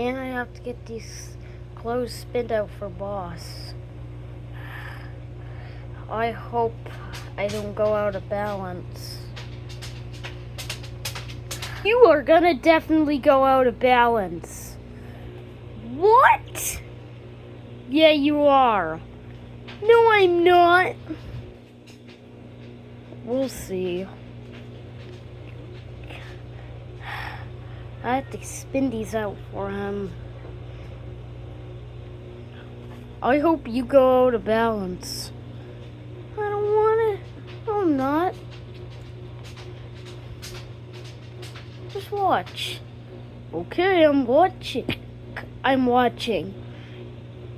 And I have to get these clothes spinned out for boss. I hope I don't go out of balance. You are gonna definitely go out of balance. What? Yeah, you are. No, I'm not. We'll see. I have to spin these out for him. I hope you go out of balance. I don't want it. No, I'm not. Just watch. Okay, I'm watching. I'm watching.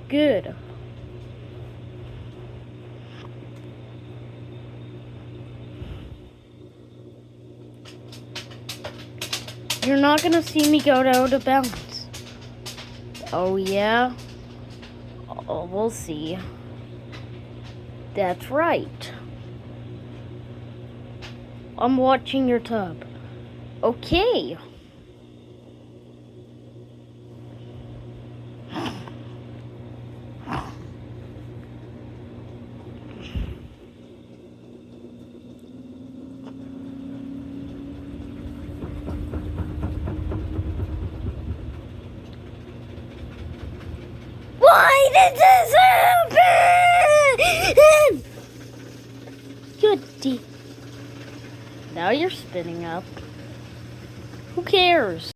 Good. You're not gonna see me go out of balance. Oh, yeah? Oh, we'll see. That's right. I'm watching your tub. Okay. Why did this happen? Goody. Now you're spinning up. Who cares?